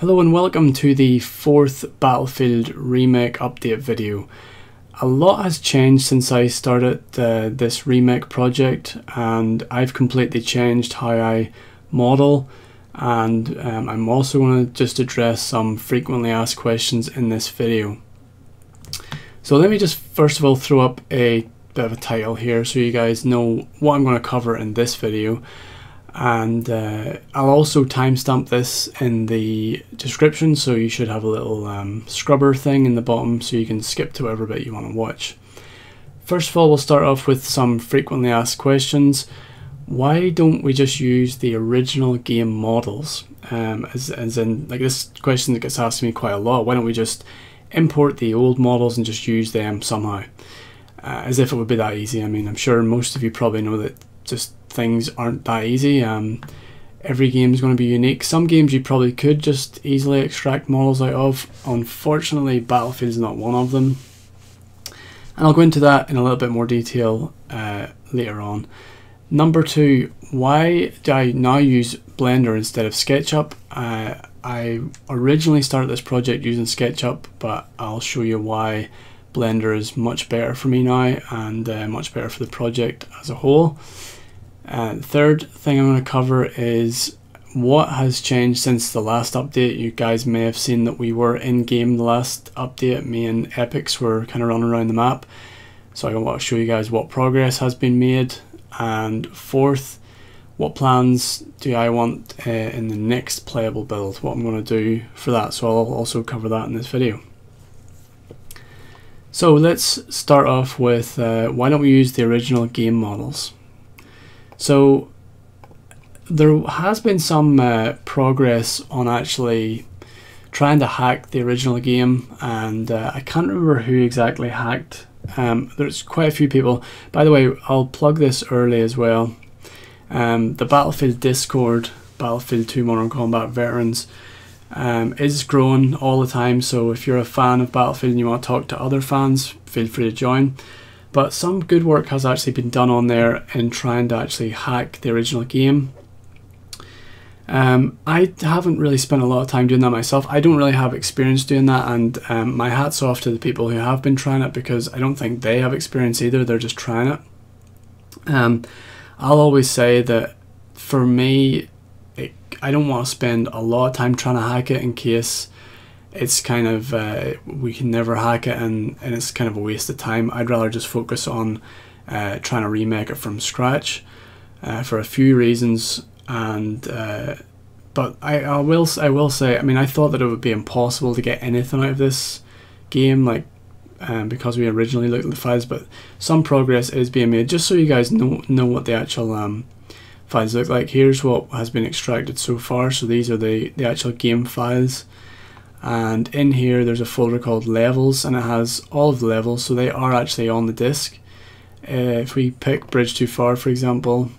Hello and welcome to the fourth Battlefield Remake update video. A lot has changed since I started this remake project, and I've completely changed how I model, and I'm also going to just address some frequently asked questions in this video. So let me just first of all throw up a bit of a title here so you guys know what I'm going to cover in this video. And I'll also timestamp this in the description, so you should have a little scrubber thing in the bottom so you can skip to whatever bit you want to watch. First of all, we'll start off with some frequently asked questions. Why don't we just use the original game models? As in, like, this question that gets asked to me quite a lot. Why don't we just import the old models and just use them somehow? As if it would be that easy. I mean, I'm sure most of you probably know that just things aren't that easy. Every game is going to be unique. Some games you probably could just easily extract models out of. Unfortunately, Battlefield is not one of them, and I'll go into that in a little bit more detail later on. Number two, why do I now use Blender instead of SketchUp? I originally started this project using SketchUp, but I'll show you why Blender is much better for me now, and much better for the project as a whole. The third thing I'm going to cover is what has changed since the last update. You guys may have seen that we were in game the last update. Me and Epics were kind of running around the map, so I want to show you guys what progress has been made. And fourth, what plans do I want in the next playable build, what I'm going to do for that. So I'll also cover that in this video. So let's start off with why don't we use the original game models. So there has been some progress on actually trying to hack the original game, and I can't remember who exactly hacked. There's quite a few people. By the way, I'll plug this early as well. The Battlefield Discord, Battlefield 2 Modern Combat Veterans, is growing all the time, so if you're a fan of Battlefield and you want to talk to other fans, feel free to join. But some good work has actually been done on there in trying to actually hack the original game. I haven't really spent a lot of time doing that myself. I don't really have experience doing that, and my hat's off to the people who have been trying it, because I don't think they have experience either, they're just trying it. I'll always say that for me, I don't want to spend a lot of time trying to hack it in case it's kind of we can never hack it and it's kind of a waste of time. I'd rather just focus on trying to remake it from scratch for a few reasons. And but I will say, I mean, I thought that it would be impossible to get anything out of this game, like because we originally looked at the files, but some progress is being made. Just so you guys know what the actual files look like. Here's what has been extracted so far. So these are the actual game files, and in here there's a folder called levels, and it has all of the levels, so they are actually on the disk. If we pick Bridge Too Far, for example,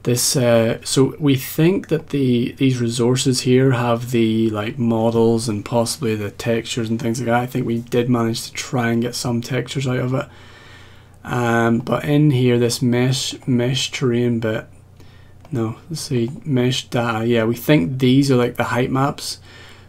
this so we think that these resources here have the like models and possibly the textures and things like that. I think we did manage to try and get some textures out of it. But in here, this mesh terrain bit, no, let's see, mesh data, yeah, we think these are like the height maps.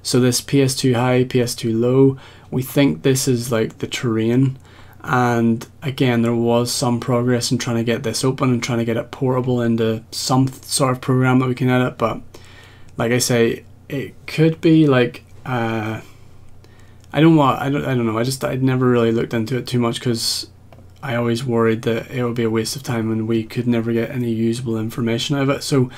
So this PS2 high, PS2 low, we think this is like the terrain. And again, there was some progress in trying to get this open and trying to get it portable into some sort of program that we can edit. But like I say, it could be like I don't know. I'd never really looked into it too much, because I always worried that it would be a waste of time and we could never get any usable information out of it. So,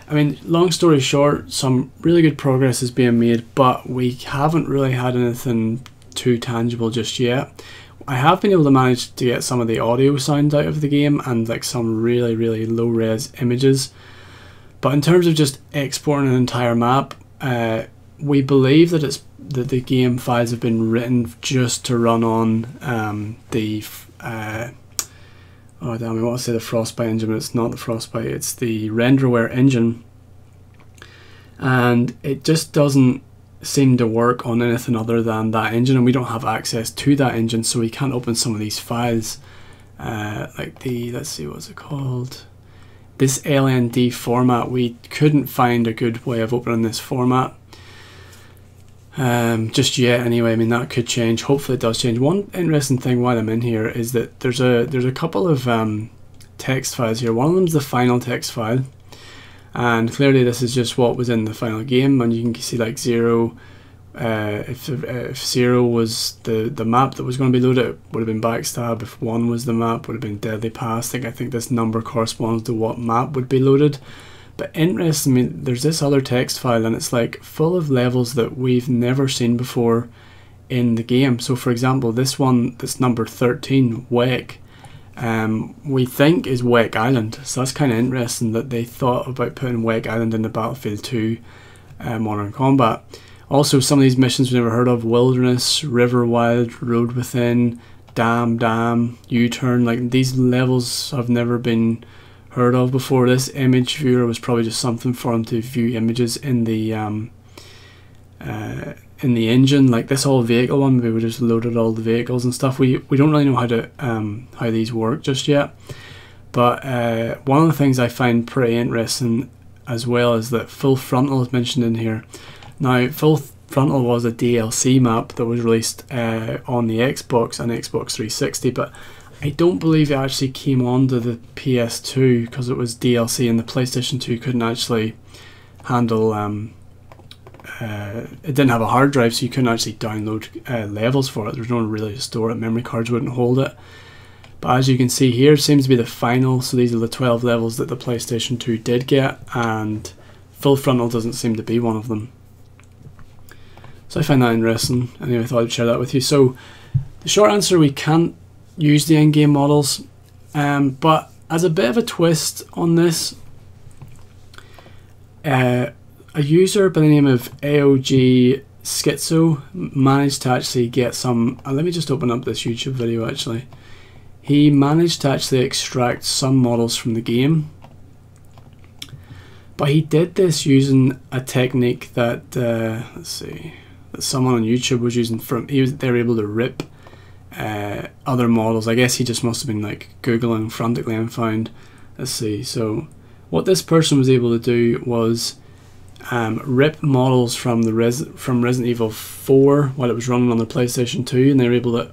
I mean, long story short, some really good progress is being made, but we haven't really had anything too tangible just yet. I have been able to manage to get some of the audio sound out of the game and like some really, really low res images. But in terms of just exporting an entire map, we believe that the game files have been written just to run on the oh damn, I want to say the Frostbite engine, but it's not the Frostbite, it's the Renderware engine, and it just doesn't seem to work on anything other than that engine, and we don't have access to that engine, so we can't open some of these files like the, let's see, what's it called, this LND format, we couldn't find a good way of opening this format just yet anyway. I mean, that could change. Hopefully it does change. One interesting thing while I'm in here is that there's a couple of text files here. One of them is the final text file, and clearly this is just what was in the final game, and you can see like 0, if 0 was the map that was going to be loaded, it would have been backstab. If 1 was the map, would have been deadly pass. I think this number corresponds to what map would be loaded. But interesting, I mean, there's this other text file, and it's like full of levels that we've never seen before in the game. So for example, this one, this number 13, Wek, we think is Wek Island. So that's kind of interesting that they thought about putting Wek Island into Battlefield 2 Modern Combat. Also, some of these missions we've never heard of: Wilderness, River Wild, Road Within, Dam, U-Turn. Like, these levels have never been heard of before. This image viewer was probably just something for them to view images in the engine. Like this whole vehicle one, maybe we just loaded all the vehicles and stuff. We don't really know how to how these work just yet. But one of the things I find pretty interesting as well is that Full Frontal is mentioned in here. Now, Full Frontal was a DLC map that was released on the Xbox and Xbox 360, but I don't believe it actually came onto the PS2 because it was DLC, and the PlayStation 2 couldn't actually handle, it didn't have a hard drive, so you couldn't actually download levels for it. There's no one really to store it. Memory cards wouldn't hold it. But as you can see here, it seems to be the final, so these are the 12 levels that the PlayStation 2 did get, and Full Frontal doesn't seem to be one of them. So I find that interesting. Anyway, I thought I'd share that with you. So the short answer, we can't use the in-game models, but as a bit of a twist on this, a user by the name of AOG Schizo managed to actually get some, let me just open up this YouTube video actually. He managed to actually extract some models from the game, but he did this using a technique that let's see, that someone on YouTube was using. They were able to rip other models. I guess he just must have been like googling frantically and found, let's see, so what this person was able to do was rip models from Resident Evil 4 while it was running on the PlayStation 2, and they were able to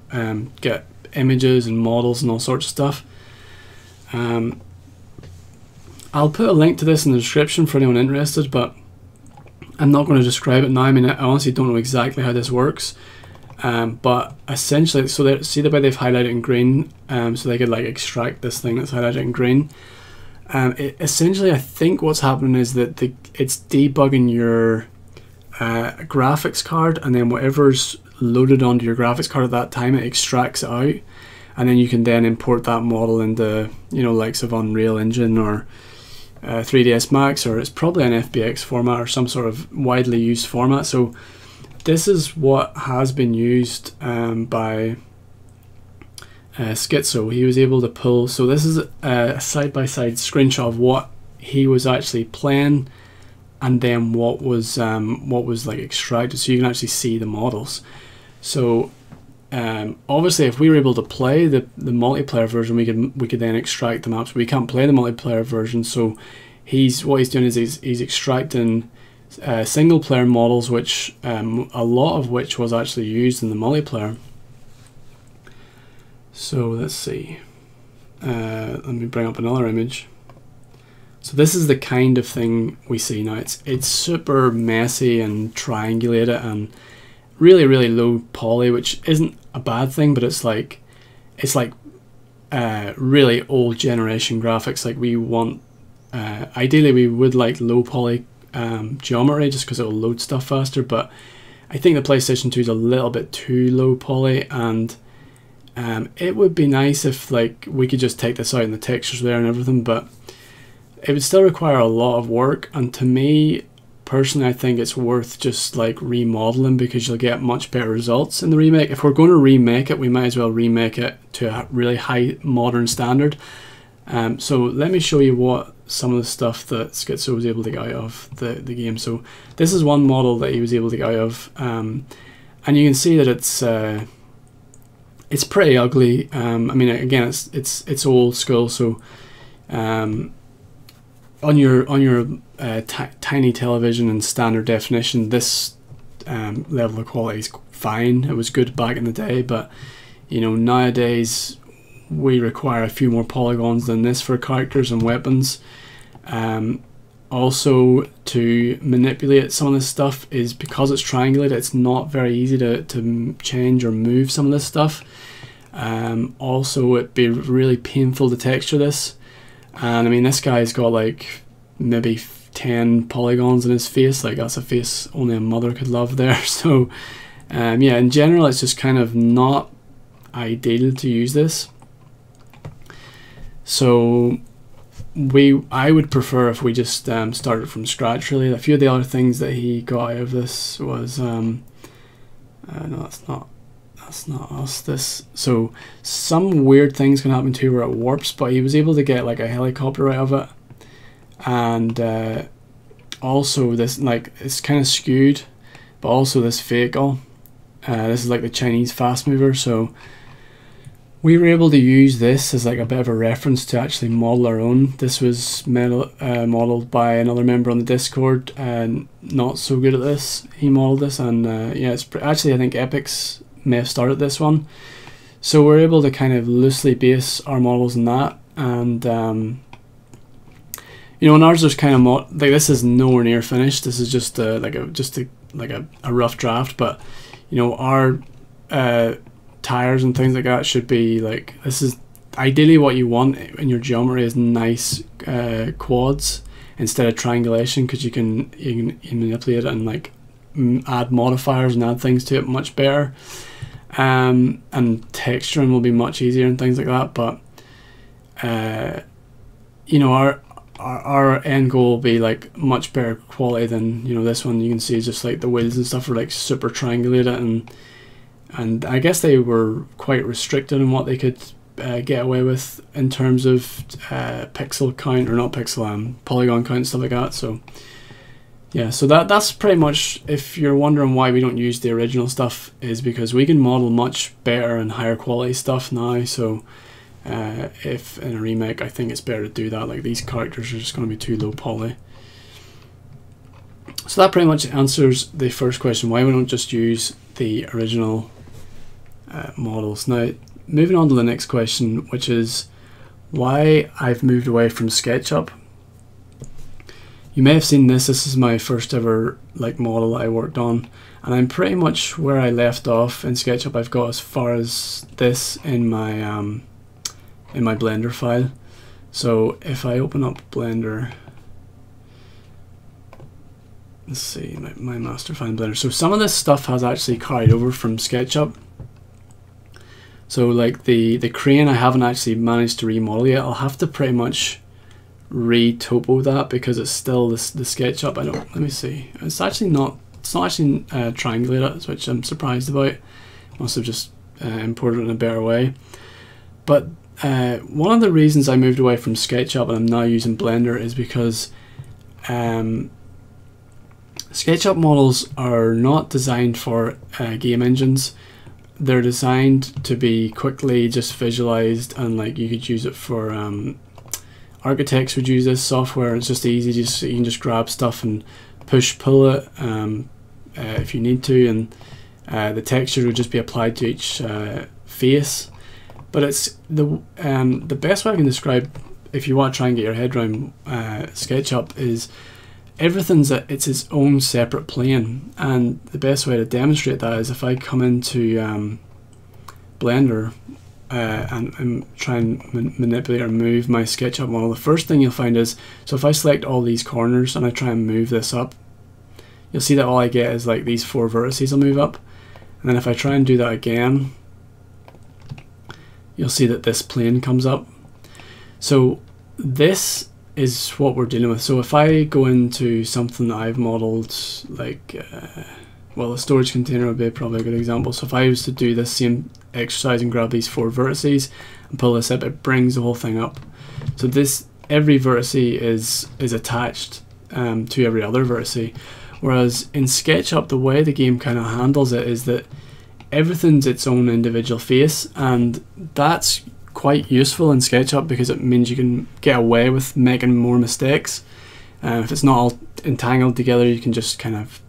get images and models and all sorts of stuff. I'll put a link to this in the description for anyone interested, but I'm not going to describe it now. I mean, I honestly don't know exactly how this works, but essentially, so see the way they've highlighted in green, so they could like extract this thing that's highlighted in green. Essentially, I think what's happening is that it's debugging your graphics card, and then whatever's loaded onto your graphics card at that time, it extracts it out, and then you can then import that model into, you know, likes of Unreal Engine or 3ds Max, or it's probably an FBX format or some sort of widely used format. So this is what has been used by Schizo. He was able to pull, so this is a side-by-side screenshot of what he was actually playing, and then what was like extracted, so you can actually see the models. So obviously, if we were able to play the multiplayer version, we could then extract the maps. We can't play the multiplayer version, so what he's doing is he's extracting single player models, which a lot of which was actually used in the multiplayer. So let's see. Let me bring up another image. So this is the kind of thing we see now. It's super messy and triangulated and really, really low poly, which isn't a bad thing, but it's like really old generation graphics. Like, we want, ideally we would like low poly geometry, just because it will load stuff faster, but I think the PlayStation 2 is a little bit too low poly, and it would be nice if like we could just take this out and the textures there and everything, but it would still require a lot of work. And to me personally, I think it's worth just like remodeling, because you'll get much better results in the remake. If we're going to remake it, we might as well remake it to a really high modern standard. So let me show you what some of the stuff that Schizo was able to get out of the game. So this is one model that he was able to get out of, and you can see that it's pretty ugly. I mean, again, it's old school, so on your tiny television and standard definition, this level of quality is fine. It was good back in the day, but you know, nowadays we require a few more polygons than this for characters and weapons. Also, to manipulate some of this stuff is because it's triangulated, it's not very easy to change or move some of this stuff. Also, it'd be really painful to texture this. And I mean, this guy's got like maybe 10 polygons in his face. Like, that's a face only a mother could love there. So yeah, in general, it's just kind of not ideal to use this. So I would prefer if we just started from scratch, really. A few of the other things that he got out of this was no, that's not us. So some weird things can happen too where it warps, but he was able to get like a helicopter out of it. And also this, like, it's kind of skewed, but also this vehicle, this is like the Chinese fast mover. So we were able to use this as like a bit of a reference to actually model our own. This was modeled by another member on the Discord, and not so good at this. He modeled this, and yeah, it's actually, I think Epic's may have started this one. So we're able to kind of loosely base our models on that. And you know, in ours there's kind of like, this is nowhere near finished. This is just like a rough draft, but you know, our tires and things like that should be like, this is ideally what you want in your geometry, is nice quads instead of triangulation, because you can manipulate it and like add modifiers and add things to it much better, and texturing will be much easier and things like that. But you know, our end goal will be like much better quality than, you know, this one. You can see just like the wheels and stuff are like super triangulated, and I guess they were quite restricted in what they could get away with in terms of pixel count, or not pixel, polygon count and stuff like that. So yeah, so that's pretty much, if you're wondering why we don't use the original stuff, is because we can model much better and higher quality stuff now. So if in a remake, I think it's better to do that. Like, these characters are just going to be too low poly. So that pretty much answers the first question, why we don't just use the original models. Now, moving on to the next question, which is why I've moved away from SketchUp. You may have seen this. This is my first ever like model I worked on, and I'm pretty much where I left off in SketchUp. I've got as far as this in my Blender file. So if I open up Blender, let's see, my master file in Blender. So some of this stuff has actually carried over from SketchUp. So like the crane, I haven't actually managed to remodel yet. I'll have to pretty much re-topo that, because it's still the SketchUp. Let me see. It's not actually triangulated, which I'm surprised about. Must have just imported it in a better way. But one of the reasons I moved away from SketchUp and I'm now using Blender is because SketchUp models are not designed for game engines. They're designed to be quickly just visualized, and like you could use it for architects would use this software. It's just easy, you can just grab stuff and pull it if you need to, and the texture would just be applied to each face. But it's the best way I can describe, if you want to try and get your head around SketchUp, is everything's it's its own separate plane. And the best way to demonstrate that is if I come into Blender and try and manipulate or move my SketchUp model. The first thing you'll find is, so if I select all these corners and I try and move this up, you'll see that all I get is like these 4 vertices will move up. And then if I try and do that again, you'll see that this plane comes up. So this is what we're dealing with. So if I go into something that I've modeled, like well, a storage container would be probably a good example. So if I was to do this same exercise and grab these 4 vertices and pull this up, it brings the whole thing up. So every vertex is attached to every other vertex. Whereas in SketchUp, the way the game kind of handles it is that everything's its own individual face, and that's quite useful in SketchUp because it means you can get away with making more mistakes. If it's not all entangled together, you can just kind of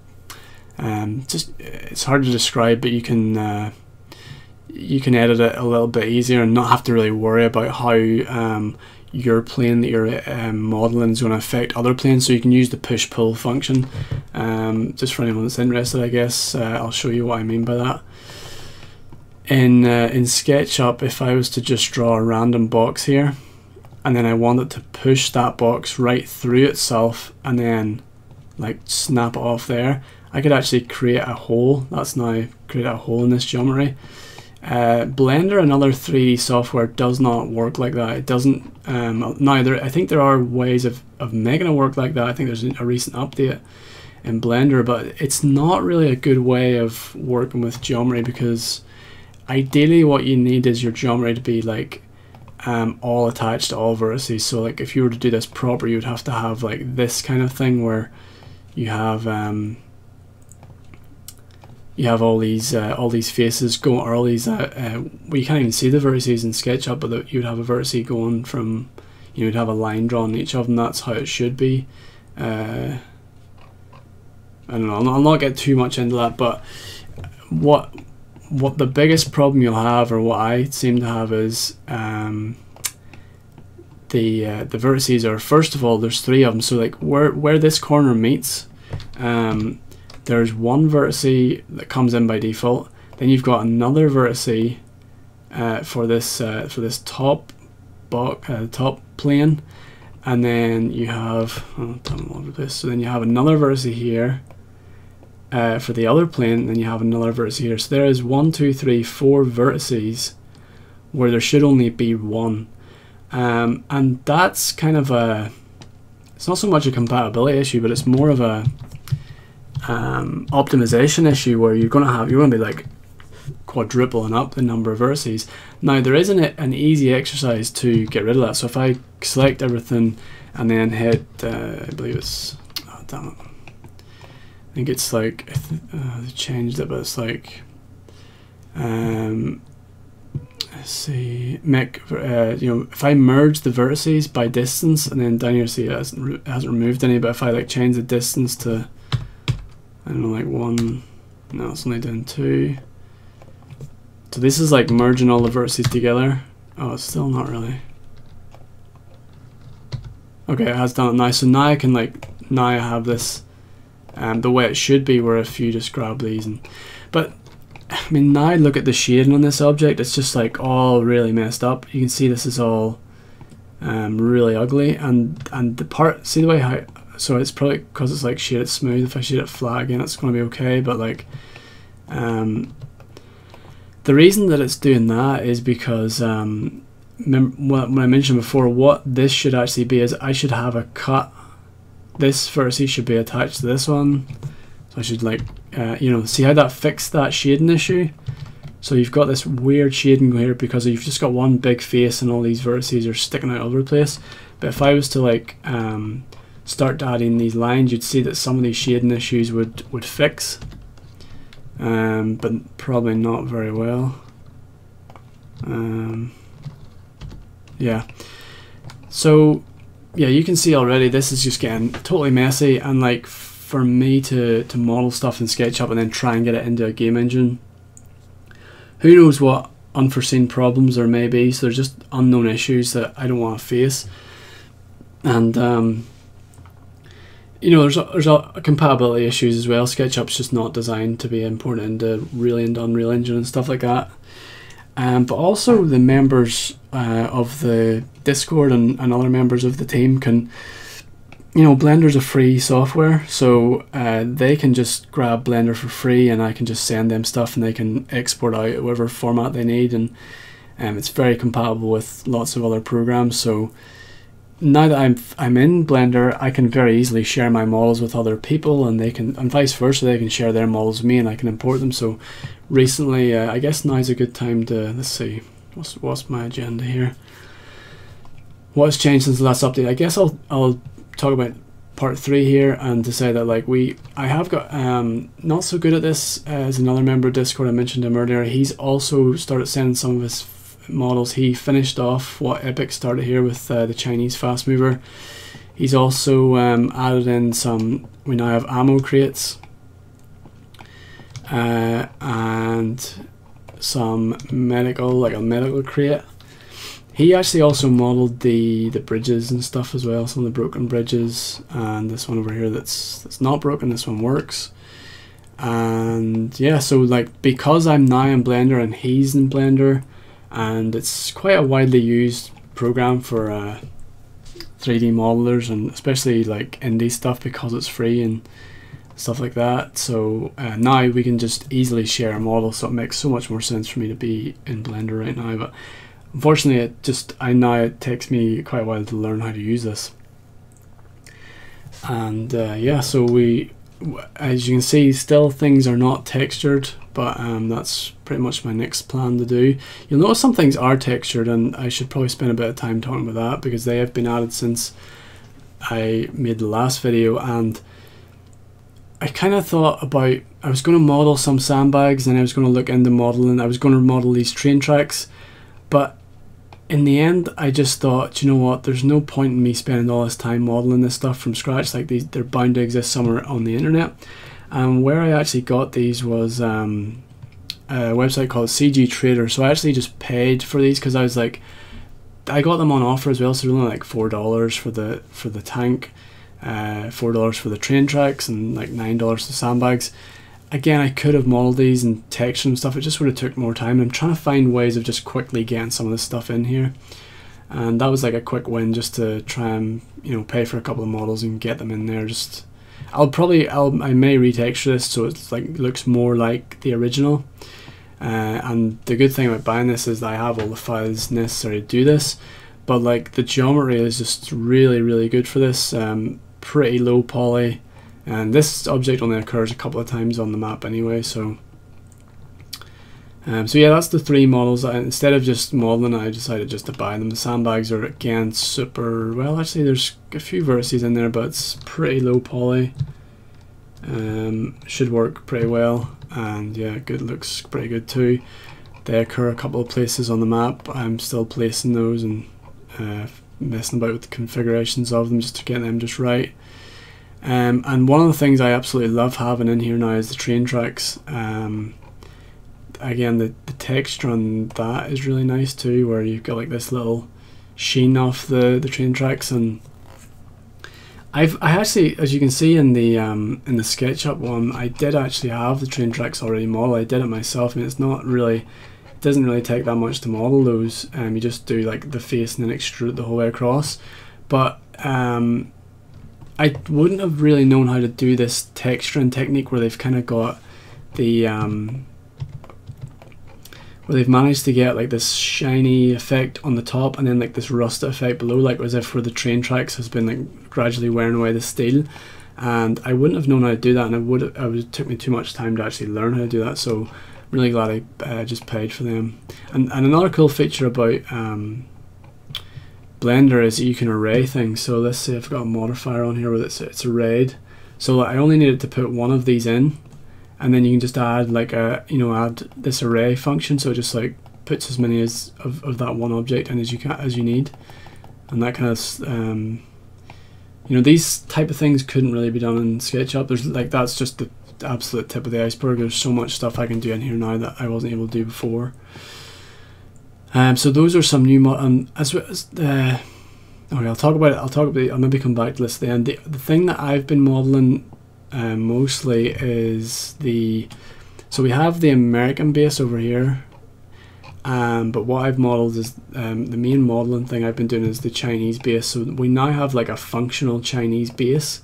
it's hard to describe, but you can edit it a little bit easier and not have to really worry about how your plane that you're modeling is going to affect other planes. So you can use the push-pull function. Just for anyone that's interested, I guess I'll show you what I mean by that. In SketchUp, if I was to just draw a random box here, and then I wanted to push that box right through itself and then like snap it off there, I could actually create a hole. That's now create a hole in this geometry. Blender and other 3D software does not work like that. It doesn't. I think there are ways of making it work like that. I think there's a recent update in Blender, but it's not really a good way of working with geometry, because ideally what you need is your geometry to be like all attached to all vertices. So like if you were to do this proper, you would have to have like this kind of thing where you have all these faces going, or all these well, you can't even see the vertices in SketchUp, but you would have a vertex going from, you would have a line drawn in each of them. That's how it should be. I don't know, I'll not get too much into that, but what the biggest problem you'll have, or what I seem to have, is the vertices are, first of all, there's 3 of them. So like where this corner meets, there's one vertex that comes in by default. Then you've got another vertex for this top top plane, and then you have so then you have another vertex here for the other plane, and then you have another vertex here. So there is 1, 2, 3, 4 vertices where there should only be 1, and that's kind of it's not so much a compatibility issue, but it's more of a optimization issue, where you're going to be like quadrupling up the number of vertices. Now there isn't an easy exercise to get rid of that. So if I select everything and then hit I believe it's, oh damn it, I think it's like they changed it, but it's like let's see, make if I merge the vertices by distance, and then down here, see, it hasn't removed any, but if I like change the distance to, I don't know, like 1, no, it's only doing 2. So this is like merging all the vertices together. Oh, it's still not really. Okay, it has done it now. So now I can now I have this the way it should be, where if you just grab these but I mean, now look at the shading on this object. It's just like all really messed up. You can see this is all really ugly, and the part, see the way how, so it's probably because it's like shaded smooth. If I shade it flat again, it's going to be okay, but like the reason that it's doing that is because when I mentioned before, what this should actually be is I should have a cut. This vertex should be attached to this one, so I should like see how that fixed that shading issue. So you've got this weird shading here because you've just got one big face and all these vertices are sticking out all over the place. But if I was to like start adding these lines, you'd see that some of these shading issues would fix, but probably not very well. Yeah, so yeah, you can see already this is just getting totally messy, and like for me to model stuff in SketchUp and then try and get it into a game engine, who knows what unforeseen problems there may be. So there's just unknown issues that I don't want to face, and there's a compatibility issues as well. SketchUp's just not designed to be imported into Unreal Engine and stuff like that. But also the members of the Discord and other members of the team can, Blender's a free software, so they can just grab Blender for free, and I can just send them stuff and they can export out whatever format they need, and it's very compatible with lots of other programs. So now that I'm in Blender, I can very easily share my models with other people, and they can, and vice versa, they can share their models with me and I can import them. So recently, I guess now's a good time to, let's see, what's my agenda here? What has changed since the last update? I guess I'll talk about part 3 here, and to say that like I have got not so good at this as another member of Discord. I mentioned him earlier. He's also started sending some of his models. He finished off what Epic started here with the Chinese fast mover. He's also added in some, we now have ammo crates and some medical, like a medical crate. He actually also modeled the bridges and stuff as well, some of the broken bridges, and this one over here that's not broken, this one works. And yeah, so like because I'm now in Blender and he's in Blender, and it's quite a widely used program for 3D modelers, and especially like indie stuff because it's free and stuff like that. So now we can just easily share a model, so it makes so much more sense for me to be in Blender right now. But unfortunately it takes me quite a while to learn how to use this. And yeah, so as you can see, still things are not textured, but that's pretty much my next plan to do. You'll notice some things are textured, and I should probably spend a bit of time talking about that because they have been added since I made the last video. And I kind of thought about, I was going to model some sandbags and I was going to look into modeling, I was going to model these train tracks, but in the end I just thought, you know what, there's no point in me spending all this time modeling this stuff from scratch. Like they're bound to exist somewhere on the internet. And where I actually got these was a website called CG Trader. So I actually just paid for these because I was like, I got them on offer as well, so they're only like $4 for the tank, $4 for the train tracks, and like $9 the sandbags. Again, I could have modeled these and textured and stuff, it just would have took more time. I'm trying to find ways of just quickly getting some of this stuff in here, and that was like a quick win, just to try and, you know, pay for a couple of models and get them in there. Just I may retexture this so it's like looks more like the original. And the good thing about buying this is that I have all the files necessary to do this, but like the geometry is just really good for this. Pretty low poly, and this object only occurs a couple of times on the map anyway. So so yeah, that's the three models. Instead of just modeling, I decided just to buy them. The sandbags are again super, well actually there's a few vertices in there, but it's pretty low poly. Should work pretty well, and yeah, good, looks pretty good too. They occur a couple of places on the map. I'm still placing those and messing about with the configurations of them just to get them just right. And one of the things I absolutely love having in here now is the train tracks. Again, the texture on that is really nice too, where you've got like this little sheen off the train tracks. And I actually, as you can see in the SketchUp one, I did actually have the train tracks already modeled. I did it myself, and it's not really, it doesn't really take that much to model those. You just do like the face and then extrude the whole way across. But I wouldn't have really known how to do this texturing technique where they've kind of got the where they've managed to get like this shiny effect on the top and then like this rust effect below, like as if where the train tracks has been like gradually wearing away the steel. And I wouldn't have known how to do that, and it would took me too much time to actually learn how to do that. So I'm really glad I just paid for them. And another cool feature about Blender is that you can array things. So let's say I've got a modifier on here where it's arrayed. So I only needed to put one of these in, and then you can just add like a, you know, add this array function, so it just like puts as many of that one object in as you need. And that kind of you know, these type of things couldn't really be done in SketchUp. There's like, that's just the absolute tip of the iceberg. There's so much stuff I can do in here now that I wasn't able to do before. So those are some new okay, I'll talk about it. I'll maybe come back to this at the end. The thing that I've been modeling mostly is so we have the American base over here, but what I've modeled is the main modeling thing I've been doing is the Chinese base. So we now have like a functional Chinese base.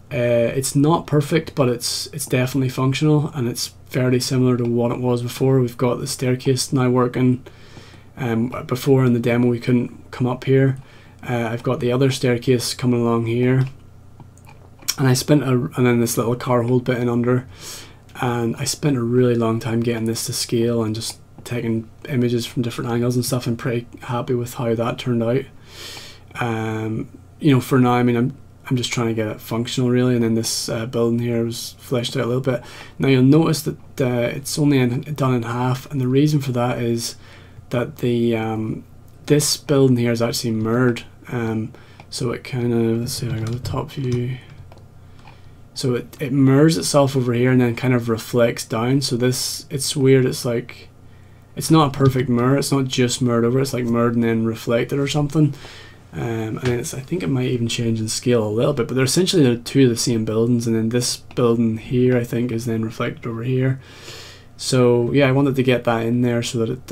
It's not perfect, but it's definitely functional, and it's fairly similar to what it was before. We've got the staircase now working. Before in the demo we couldn't come up here. I've got the other staircase coming along here, and and then this little car hold bit in under, and I spent a really long time getting this to scale and just taking images from different angles and stuff. I'm pretty happy with how that turned out. You know, for now, I mean, I'm just trying to get it functional really, and then this building here was fleshed out a little bit. Now you'll notice that it's only done in half, and the reason for that is that the this building here is actually mirrored. So it kind of, let's see if I got the top view. So it mirrors itself over here and then kind of reflects down. So this, it's weird, it's like, it's not a perfect mirror, it's not just mirrored over, it's like mirrored and then reflected or something. And then I think it might even change in scale a little bit, but they're essentially two of the same buildings, and then this building here I think is then reflected over here. So yeah, I wanted to get that in there so that it,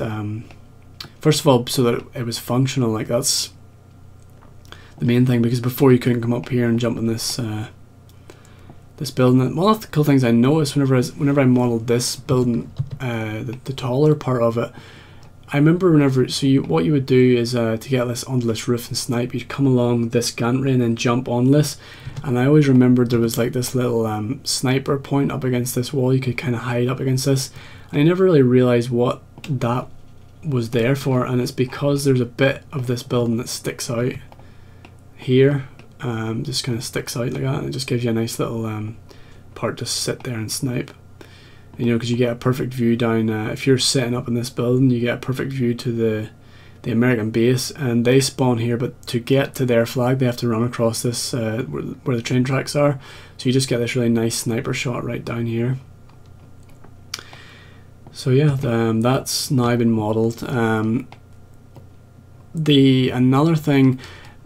first of all, so that it was functional. Like, that's the main thing, because before you couldn't come up here and jump in this this building. One of the cool things I noticed whenever I modeled this building, the taller part of it, I remember what you would do is to get this onto this roof and snipe, you'd come along this gantry and then jump on this. And I always remembered there was like this little sniper point up against this wall. You could kind of hide up against this. And I never really realized what that was there for, and it's because there's a bit of this building that sticks out here, just kind of sticks out like that, and it just gives you a nice little part to sit there and snipe. And, you know, because you get a perfect view down, if you're sitting up in this building, you get a perfect view to the American base, and they spawn here, but to get to their flag they have to run across this where the train tracks are, so you just get this really nice sniper shot right down here. So yeah, that's now been modeled. Another thing,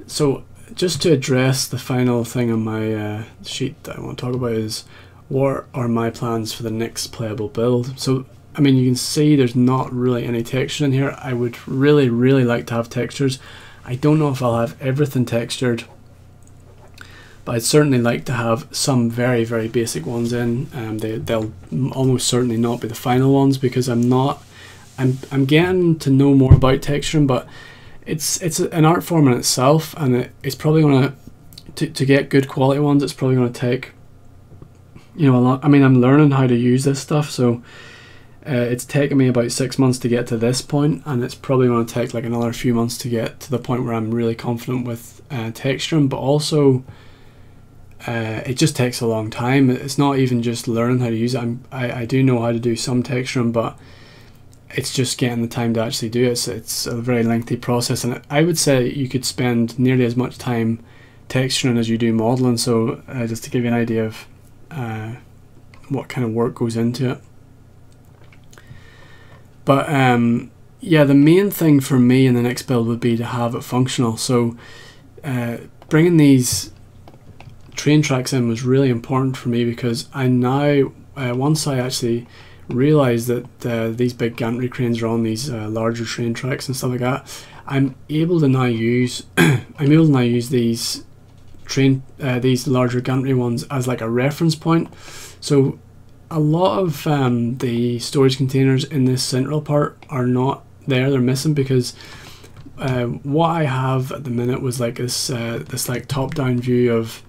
so just to address the final thing on my sheet that I want to talk about is what are my plans for the next playable build. So I mean, you can see there's not really any texture in here. I would really like to have textures. I don't know if I'll have everything textured, but I'd certainly like to have some very basic ones in. They'll almost certainly not be the final ones, because I'm getting to know more about texturing, but it's an art form in itself, and it's probably going to get good quality ones, it's probably going to take, you know, a lot. I mean, I'm learning how to use this stuff, so it's taken me about 6 months to get to this point, and it's probably going to take like another few months to get to the point where I'm really confident with texturing. But also it just takes a long time. It's not even just learning how to use it. I do know how to do some texturing, but it's just getting the time to actually do it. It's a very lengthy process, and I would say you could spend nearly as much time texturing as you do modeling. So just to give you an idea of what kind of work goes into it. But yeah, the main thing for me in the next build would be to have it functional. So bringing these train tracks in was really important for me, because I now, once I actually realized that these big gantry cranes are on these larger train tracks and stuff like that, I'm able to now use these these larger gantry ones as like a reference point. So a lot of the storage containers in this central part are not there, they're missing, because what I have at the minute was like this like top-down view of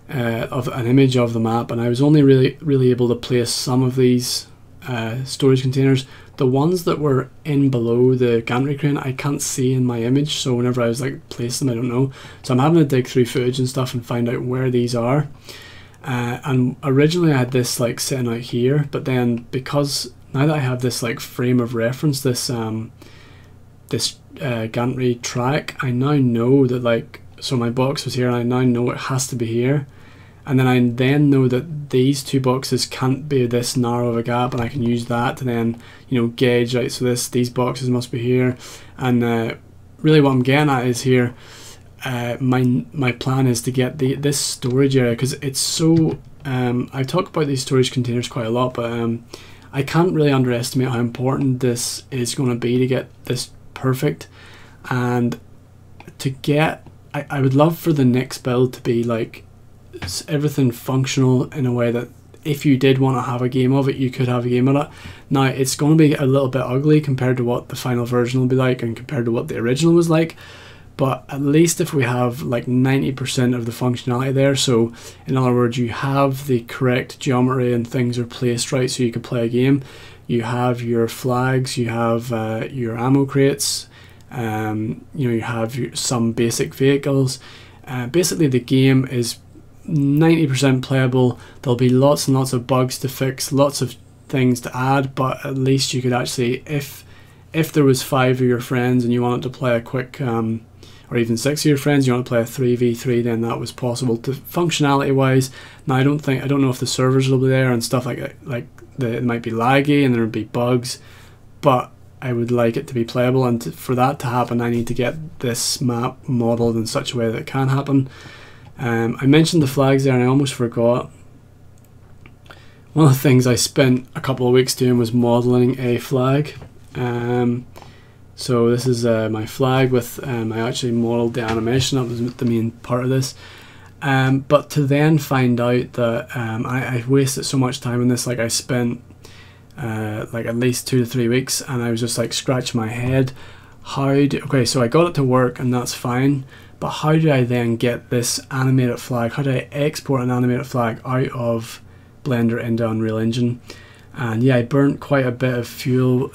an image of the map, and I was only really able to place some of these storage containers. The ones that were in below the gantry crane I can't see in my image, so whenever I was like placing them, I don't know. So I'm having to dig through footage and stuff and find out where these are. And originally I had this like sitting out here, but then because now that I have this like frame of reference, this gantry track, I now know that, like, so my box was here and I now know it has to be here, and then I know that these two boxes can't be this narrow of a gap, and I can use that to then, you know, gauge, right, so these boxes must be here. And really what I'm getting at is here, my plan is to get this storage area, because it's so I talk about these storage containers quite a lot, but I can't really underestimate how important this is going to be to get this perfect. And to get, I would love for the next build to be like everything functional in a way that if you did want to have a game of it, you could have a game of it. Now it's going to be a little bit ugly compared to what the final version will be like and compared to what the original was like, but at least if we have like 90% of the functionality there, so in other words, you have the correct geometry and things are placed right so you can play a game, you have your flags, you have your ammo crates, you know, you have some basic vehicles. Basically the game is 90% playable. There'll be lots and lots of bugs to fix, lots of things to add, but at least you could actually, if if there was 5 of your friends and you wanted to play a quick, or even 6 of your friends, you want to play a 3v3, then that was possible. To functionality wise, now I don't know if the servers will be there and stuff like that. It might be laggy and there would be bugs, but I would like it to be playable, and for that to happen I need to get this map modeled in such a way that it can happen. I mentioned the flags there and I almost forgot. One of the things I spent a couple of weeks doing was modeling a flag. So this is my flag with, I actually modeled the animation. That was the main part of this. But to then find out that I wasted so much time on this, like I spent like at least 2 to 3 weeks, and I was just like scratching my head. Okay, so I got it to work and that's fine, but how do I then get this animated flag? How do I export an animated flag out of Blender into Unreal Engine? And yeah, I burnt quite a bit of fuel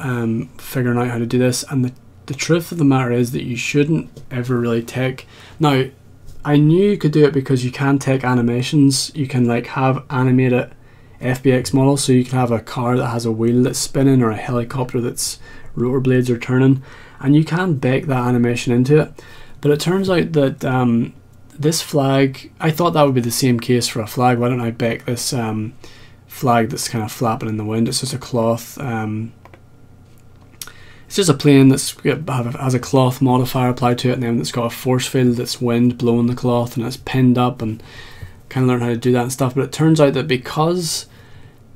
figuring out how to do this, and the truth of the matter is that you shouldn't ever really take... Now, I knew you could do it because you can take animations. You can like have animated FBX models, so you can have a car that has a wheel that's spinning or a helicopter that's rotor blades are turning, and you can bake that animation into it. But it turns out that this flag, I thought that would be the same case for a flag. Why don't I bake this flag that's kind of flapping in the wind? It's just a cloth, it's just a plane that's has a cloth modifier applied to it, and then it's got a force field that's wind blowing the cloth, and it's pinned up, and kind of learn how to do that and stuff. But it turns out that because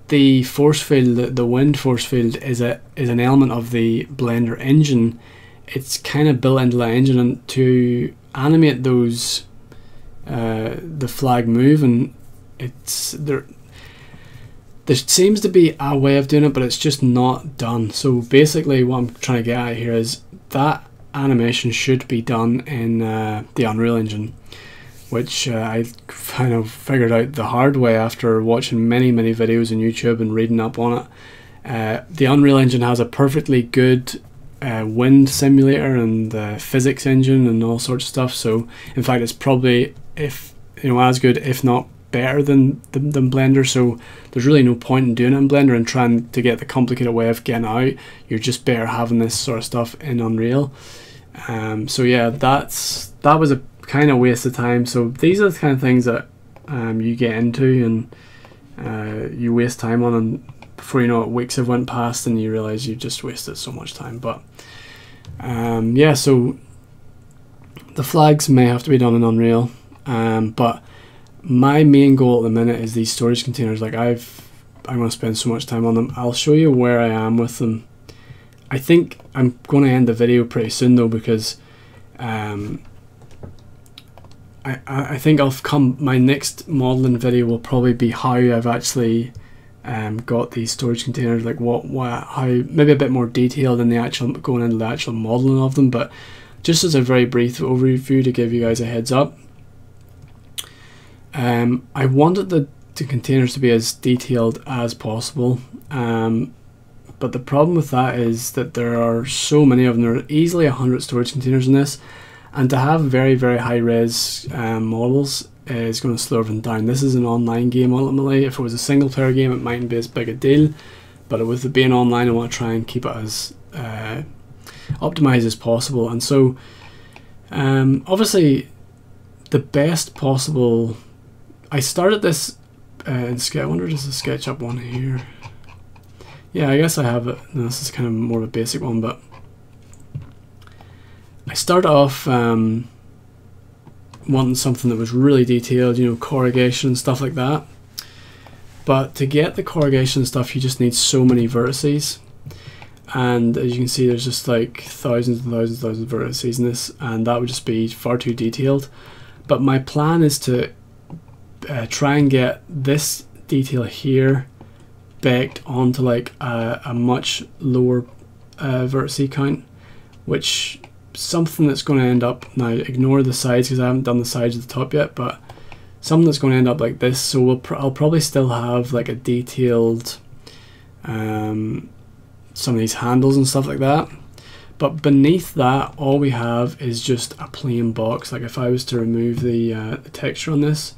the force field, the wind force field, is an element of the Blender engine, it's kind of built into that engine, and to animate those the flag move, and it's there seems to be a way of doing it, but it's just not done. So basically what I'm trying to get at here is that animation should be done in the Unreal Engine, which I kind of figured out the hard way after watching many videos on YouTube and reading up on it. The Unreal Engine has a perfectly good wind simulator and physics engine and all sorts of stuff, so in fact it's probably, if you know, as good if not better than Blender, so there's really no point in doing it in Blender and trying to get the complicated way of getting out. You're just better having this sort of stuff in Unreal. So yeah, that was a kind of waste of time. So these are the kind of things that you get into and you waste time on, and before you know it, weeks have went past and you realize you just wasted so much time. But yeah, so the flags may have to be done in Unreal, but my main goal at the minute is these storage containers. Like I want to spend so much time on them. I'll show you where I am with them. I think I'm going to end the video pretty soon though, because I think my next modeling video will probably be how I've actually got these storage containers, like how, maybe a bit more detailed in the actual, going into the actual modeling of them, but just as a very brief overview to give you guys a heads up. I wanted the containers to be as detailed as possible, but the problem with that is that there are so many of them. There are easily 100 storage containers in this, and to have very high res models is going to slow everything down. This is an online game ultimately. If it was a single player game it mightn't be as big a deal, but with it being online I want to try and keep it as optimized as possible. And so obviously the best possible, I started this in I wonder if there's a SketchUp one here. Yeah, I guess I have it. No, this is kind of more of a basic one, but I started off wanting something that was really detailed, you know, corrugation and stuff like that. But to get the corrugation stuff you just need so many vertices, and as you can see there's just like thousands and thousands of vertices in this, and that would just be far too detailed. But my plan is to try and get this detail here baked onto like a much lower vertice count, which something that's going to end up, now ignore the sides because I haven't done the sides of the top yet, but something that's going to end up like this. So I'll probably still have like a detailed some of these handles and stuff like that, but beneath that all we have is just a plain box. Like if I was to remove the texture on this,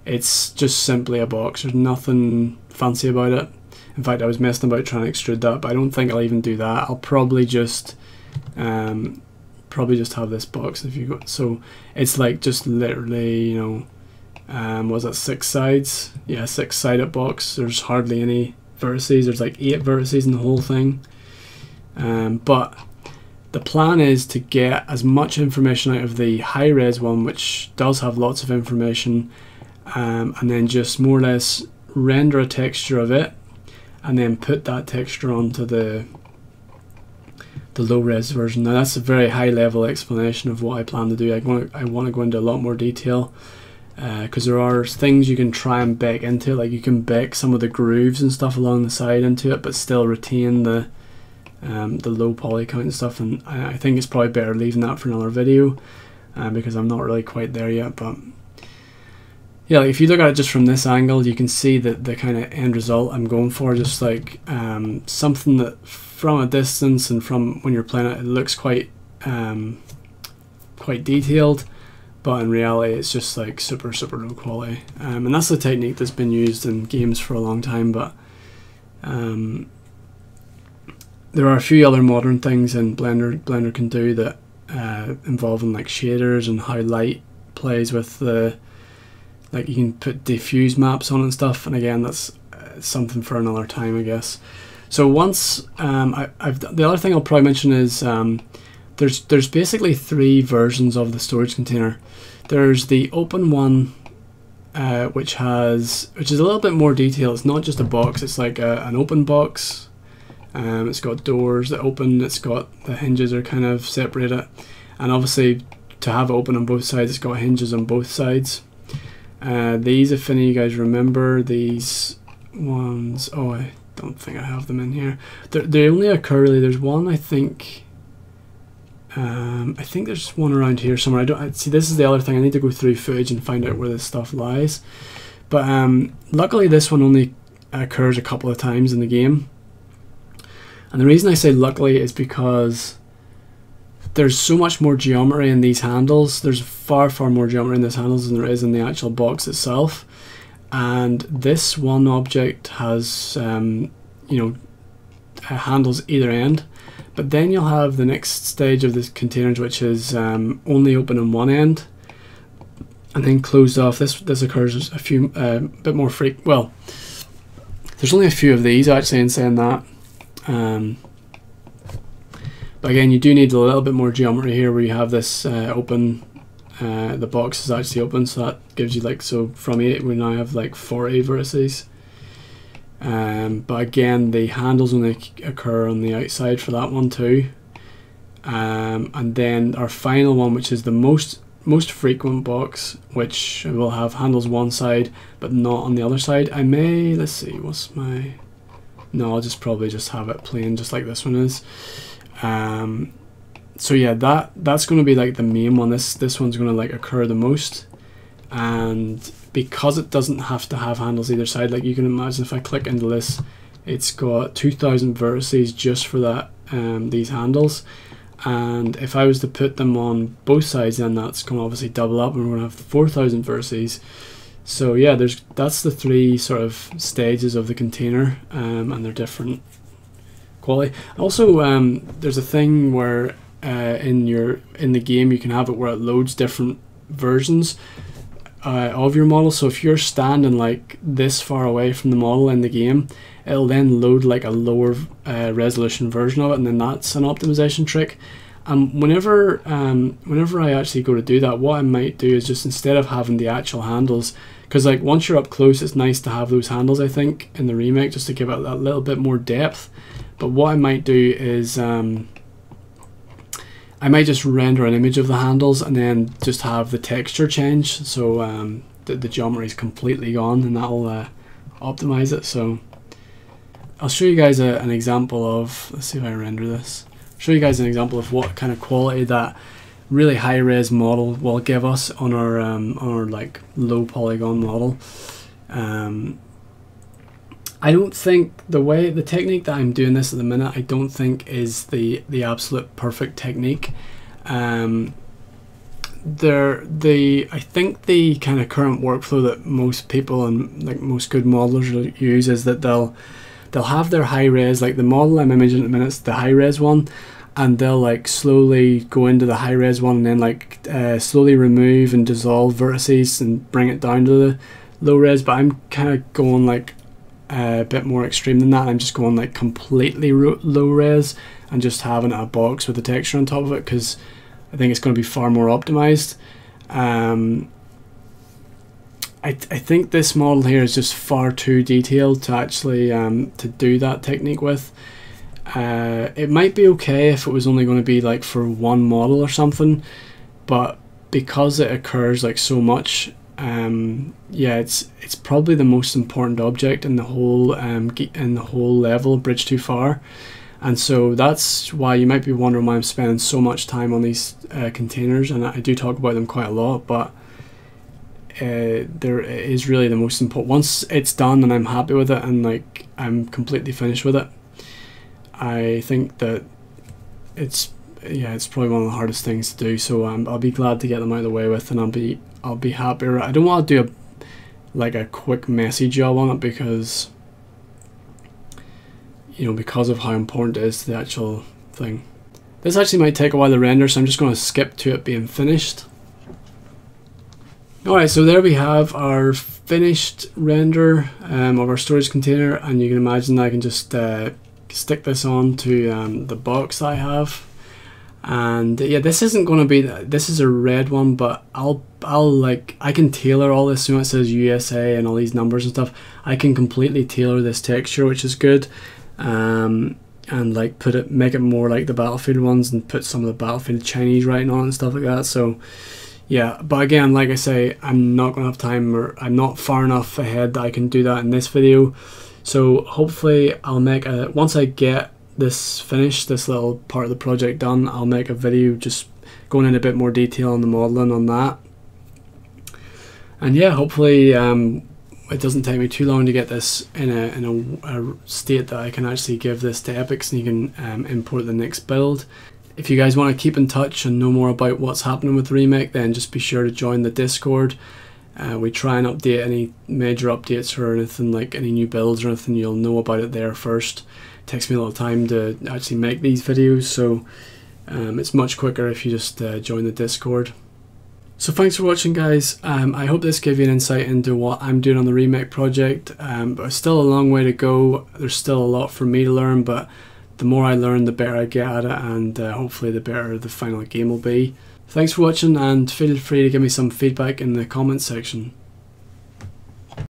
it's just simply a box. There's nothing fancy about it. In fact, I was messing about trying to extrude that, but I don't think I'll even do that. I'll probably just have this box. If you go, so it's like just literally, you know, was that 6 sides? Yeah, 6-sided box. There's hardly any vertices. There's like 8 vertices in the whole thing. But the plan is to get as much information out of the high-res one, which does have lots of information, and then just more or less render a texture of it, and then put that texture onto the low-res version. Now that's a very high-level explanation of what I plan to do. I want to go into a lot more detail, because there are things you can try and bake into it, like you can bake some of the grooves and stuff along the side into it, but still retain the low poly count and stuff, and I think it's probably better leaving that for another video, because I'm not really quite there yet. But yeah, like if you look at it just from this angle, you can see that the kind of end result I'm going for, just like something that from a distance and from when you're playing it, it looks quite detailed, but in reality it's just like super low quality, and that's the technique that's been used in games for a long time. But there are a few other modern things in Blender can do that involving like shaders and how light plays with the, like you can put diffuse maps on and stuff, and again that's something for another time, I guess. So once the other thing I'll probably mention is there's basically 3 versions of the storage container. There's the open one, which is a little bit more detail. It's not just a box, it's like an open box. It's got doors that open, it's got the hinges are kind of separated, and obviously to have it open on both sides it's got hinges on both sides. These, if any of you guys remember these ones, oh I don't think I have them in here. They only occur really, there's one I think there's one around here somewhere. I see, this is the other thing, I need to go through footage and find out where this stuff lies. But luckily this one only occurs a couple of times in the game. And the reason I say luckily is because there's so much more geometry in these handles. There's far more geometry in these handles than there is in the actual box itself. And this one object has, you know, handles either end. But then you'll have the next stage of this containers, which is only open on one end and then closed off. This occurs a few bit more well, there's only a few of these actually in saying that. But again, you do need a little bit more geometry here where you have this open, the box is actually open, so that gives you like, so from 8 we now have like 40 vertices. But again, the handles only occur on the outside for that one too. And then our final one, which is the most frequent box, which will have handles one side but not on the other side. I may, let's see, what's my, no, I'll just probably just have it plain just like this one is. So yeah, that's going to be like the main one. This one's going to like occur the most, and because it doesn't have to have handles either side, like you can imagine if I click into this, it's got 2,000 vertices just for that, these handles, and if I was to put them on both sides, then that's going to obviously double up and we're going to have 4,000 vertices. So yeah, that's the 3 sort of stages of the container, and they're different quality. Also, there's a thing where in the game you can have it where it loads different versions of your model. So if you're standing like this far away from the model in the game, it'll then load like a lower resolution version of it, and then that's an optimization trick. Whenever I actually go to do that, what I might do is just, instead of having the actual handles, because like once you're up close it's nice to have those handles, I think, in the remake, just to give it that little bit more depth. But what I might do is I might just render an image of the handles and then just have the texture change, so the geometry is completely gone, and that'll optimize it. So I'll show you guys an example of, let's see if I render this, show you guys an example of what kind of quality that really high res model will give us on our like low polygon model. I don't think the technique that I'm doing this at the minute, I don't think is the absolute perfect technique. I think the kind of current workflow that most people and like most good modelers use is that they'll they'll have their high res, like the model I'm imaging at the minute is the high res one, and they'll like slowly go into the high res one and then like slowly remove and dissolve vertices and bring it down to the low res. But I'm kind of going like a bit more extreme than that. I'm just going like completely low res and just having a box with the texture on top of it, because I think it's going to be far more optimized. I think this model here is just far too detailed to actually to do that technique with. It might be okay if it was only going to be like for one model or something, but because it occurs like so much, yeah, it's probably the most important object in the whole level of Bridge Too Far. And so that's why you might be wondering why I'm spending so much time on these containers, and I do talk about them quite a lot, but there is really the most important. Once it's done and I'm happy with it and like I'm completely finished with it, I think that it's probably one of the hardest things to do. So I'll be glad to get them out of the way with, and I'll be happier. I don't want to do a quick messy job on it, because because of how important it is to the actual thing. This actually might take a while to render, so I'm just going to skip to it being finished. Alright, so there we have our finished render of our storage container, and you can imagine I can just stick this on to the box that I have. And yeah, this isn't going to be, this is a red one, but I can tailor all this. It says USA and all these numbers and stuff. I can completely tailor this texture, which is good. And like make it more like the Battlefield ones, and put some of the Battlefield Chinese writing on it and stuff like that. So yeah, but again, like I say, I'm not gonna have time, or I'm not far enough ahead that I can do that in this video. So hopefully I'll make once I get this finished, this little part of the project done, I'll make a video just going in a bit more detail on the modeling on that. And yeah, hopefully it doesn't take me too long to get this in a state that I can actually give this to Epics, and you can import the next build. If you guys want to keep in touch and know more about what's happening with Remake, then just be sure to join the Discord. We try and update any major updates or anything, like any new builds or anything. You'll know about it there first. It takes me a little time to actually make these videos, so it's much quicker if you just join the Discord. So thanks for watching, guys. I hope this gave you an insight into what I'm doing on the Remake project, but it's still a long way to go. There's still a lot for me to learn, but the more I learn, the better I get at it, and hopefully the better the final game will be. Thanks for watching, and feel free to give me some feedback in the comments section.